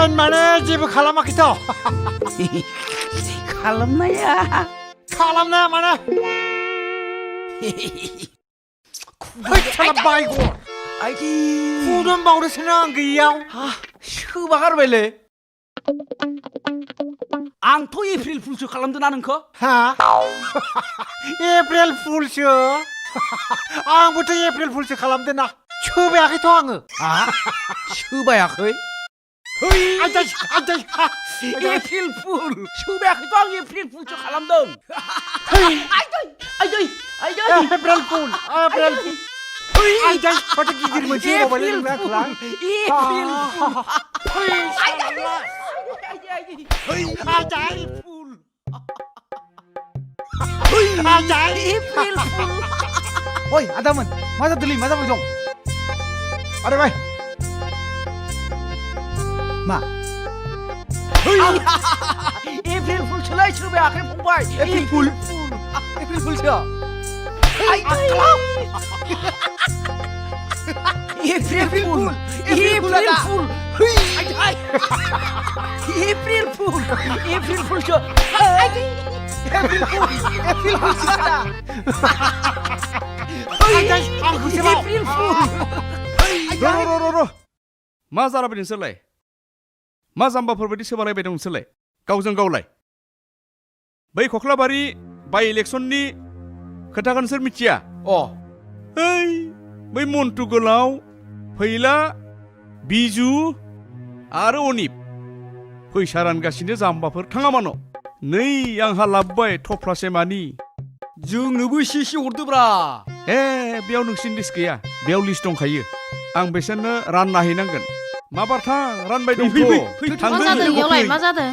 खालामगोन माने जेबो खालामाखैथ' खालामनाया माने साला बायगर आइदि फुदुं बावदोंसोना आं गैयाव सोबा गारबायलै आंथ' एप्रिल फुलसो खालामदोंना नोंखौ हा एप्रिल फुलसो आंबोथ' एप्रिल फुलसो खालामदोंना सोबायाखैथ' आङो सोबायाखै एप्रिल फुल सोबायाखैथ' आं एप्रिल फुलसो खालामदों एप्रिल फुल माथो गिदिर मोनसे माबालै नोंना आंखौलाय एप्रिल फुल ओइ आदामोन मा जादोंलै मा जाबाय दं अरे भाई मा एप्रिल फुलसोलाय सोबायाखै फंबाय एप्रिल फुलसो एप्रिल फुलसो मा जालाबाय नोंसोरलाय मा जाम्बाफोर बायदि सोबालायबाय दं नोंसोरलाय गावजों गावलाय बै खख्लाबारि बाइ इलेक्सननि खोथाखौ नोंसोर मिथिया बै मन्टु गोलाव फैला बिजु आरो अनिप फैसा रानगासिनो जाम्बाफोर थाङा मानो नै आंहा लाबोबाय थफ्लासे मानि जोंनोबो एसे एसे हरदोब्रा बेयाव नोंसिनि लिस्ट गैया बेयाव लिस्ट दंखायो आं बिसोरनो रानना हैनांगोन माबार थां रानबाय दं मा जादों इयावलाय मा जादों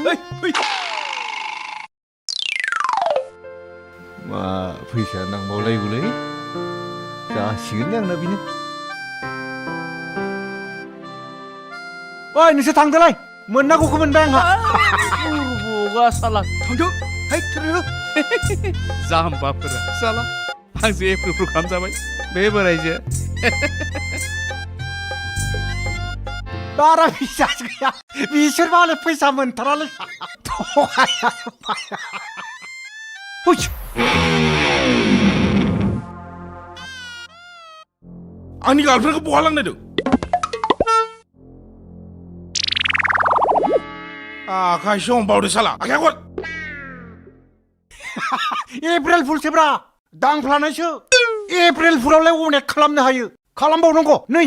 मा फैसा नांबावलायगौलै जासिगोन आंना बेनो ओइ नोंसोर थांदोलाय मोननांगौखौ मोनबाय आंहा बगा साला थांदो जाम्बाफोरा साला आंसो एप्रिल फुल खालामजाबाय बे बोरायजो बारा बिसास गैया बिसोर मालाय फैसा मोनथारालै थगाया आंनि गार्लफ्रेन्डखौ बहा लांनायदों आखायसो हमबावदो साला आखाय हर एप्रिल फुलसोब्रा दांफ्लानायसो एप्रिल फुलावलाय अनेक खालामनो हायो खालामबावनांगौ नै